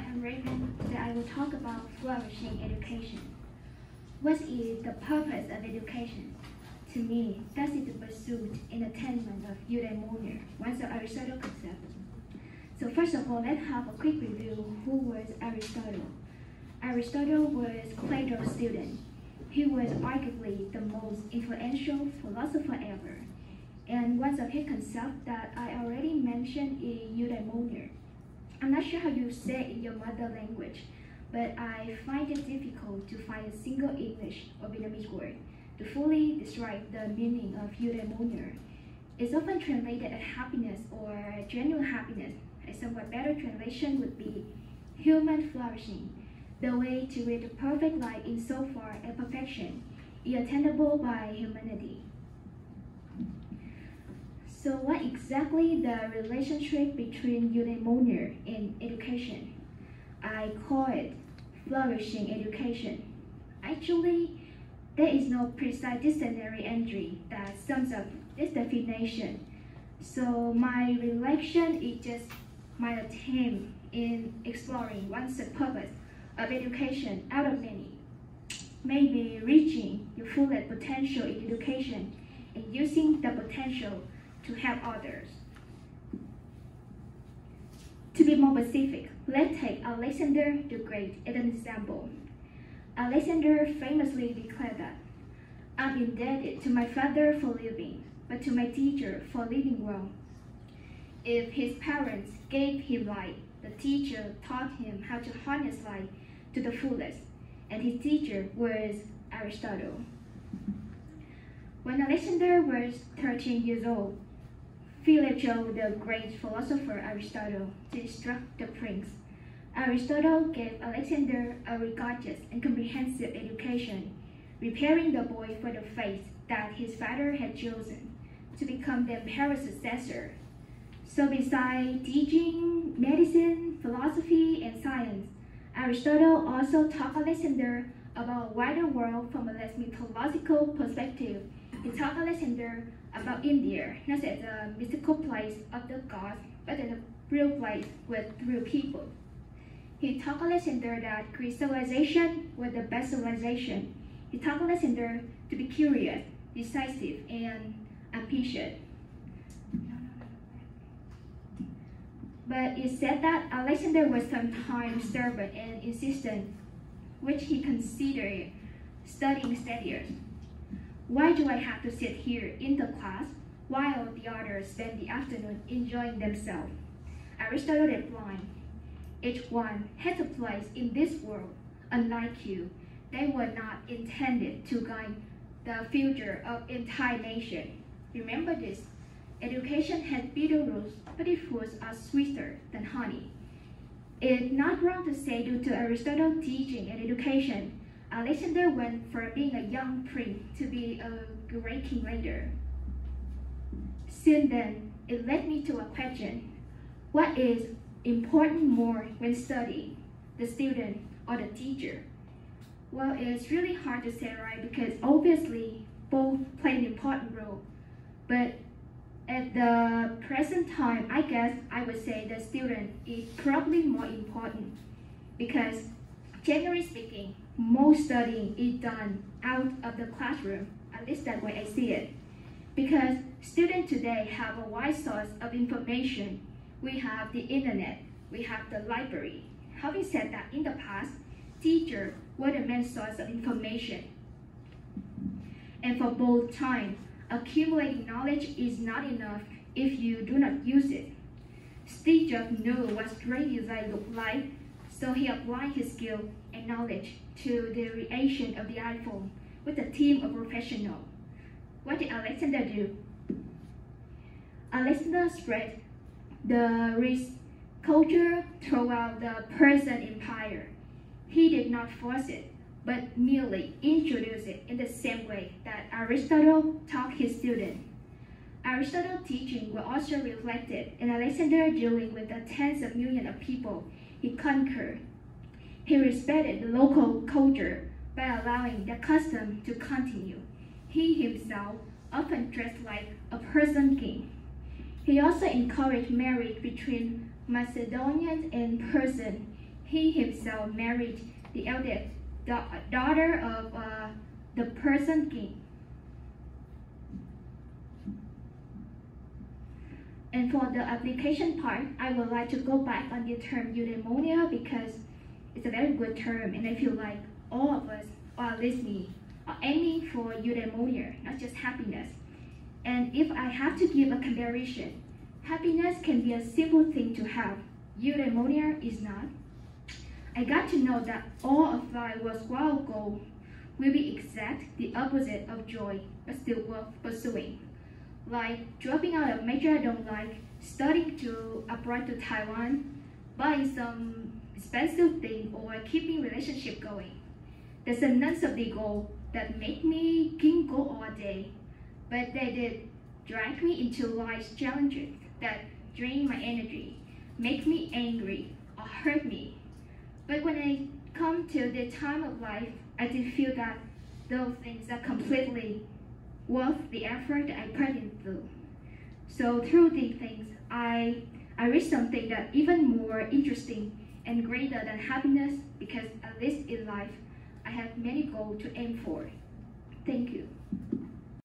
I'm Raven. Today I will talk about flourishing education. What is the purpose of education? To me, that is the pursuit and attainment of eudaimonia, one of Aristotle's concepts. So first of all, let's have a quick review. Who was Aristotle? Aristotle was Plato's student. He was arguably the most influential philosopher ever. And one of his concepts that I already mentioned is eudaimonia. I'm not sure how you say it in your mother language, but I find it difficult to find a single English or Vietnamese word to fully describe the meaning of eudaimonia. It's often translated as happiness or genuine happiness. A somewhat better translation would be human flourishing, the way to reach the perfect life insofar as perfection is attainable by humanity. So what exactly the relationship between eudaimonia and education? I call it flourishing education. Actually, there is no precise dictionary entry that sums up this definition. So my reflection is just my attempt in exploring what's the purpose of education out of many. Maybe reaching your fullest potential in education and using the potential to help others. To be more specific, let's take Alexander the Great as an example. Alexander famously declared that, "I'm indebted to my father for living, but to my teacher for living well." If his parents gave him life, the teacher taught him how to harness life to the fullest, and his teacher was Aristotle. When Alexander was 13 years old, Philip chose the great philosopher Aristotle to instruct the prince. Aristotle gave Alexander a rigorous and comprehensive education, preparing the boy for the fate that his father had chosen, to become the emperor's successor. So besides teaching medicine, philosophy, and science, Aristotle also taught Alexander about a wider world from a less mythological perspective. He taught Alexander about India, not as a mystical place of the gods, but as a real place with real people. He taught Alexander that Greek civilization was the best civilization. He taught Alexander to be curious, decisive, and ambitious. But it said that Alexander was sometimes stubborn and insistent, which he considered studying studious. Why do I have to sit here in the class while the others spend the afternoon enjoying themselves? Aristotle replied, "Each one has a place in this world. Unlike you, they were not intended to guide the future of entire nation. Remember this. Education has bitter roots, but its fruits are sweeter than honey." It's not wrong to say, due to Aristotle's teaching and education, Alexander went from being a young prince to be a great king later. Since then, it led me to a question. What is important more when studying, the student or the teacher? Well, it's really hard to say, right? Because obviously, both play an important role. But at the present time, I guess I would say the student is probably more important because, generally speaking, most studying is done out of the classroom. At least that's way I see it. Because students today have a wide source of information. We have the internet, we have the library. Having said that, in the past, teachers were the main source of information. And for both times, accumulating knowledge is not enough if you do not use it. Steve Jobs knew what great design looked like, so he applied his skill and knowledge to the creation of the iPhone with a team of professionals. What did Alexander do? Alexander spread the rich culture throughout the Persian Empire. He did not force it, but merely introduced it in the same way that Aristotle taught his students. Aristotle's teaching was also reflected in Alexander dealing with the tens of millions of people he conquered. He respected the local culture by allowing the custom to continue. He himself often dressed like a Persian king. He also encouraged marriage between Macedonians and Persians. he himself married the eldest daughter of the Persian king. And for the application part, I would like to go back on the term eudaimonia because it's a very good term, and I feel like all of us, or at least me, are aiming for eudaimonia, not just happiness. And if I have to give a comparison, happiness can be a simple thing to have. Eudaimonia is not. I got to know that all of life worthwhile goal will be exact the opposite of joy, but still worth pursuing. Like dropping out a major I don't like, studying to abroad to Taiwan, buying some expensive thing, or keeping relationship going. There's a none of the goal that make me can go all day, but they did drag me into life's challenges that drain my energy, make me angry, or hurt me. But when I come to the time of life, I did feel that those things are completely worth the effort that I put into. So through these things, I reached something that even more interesting and greater than happiness, because at least in life, I have many goals to aim for. Thank you.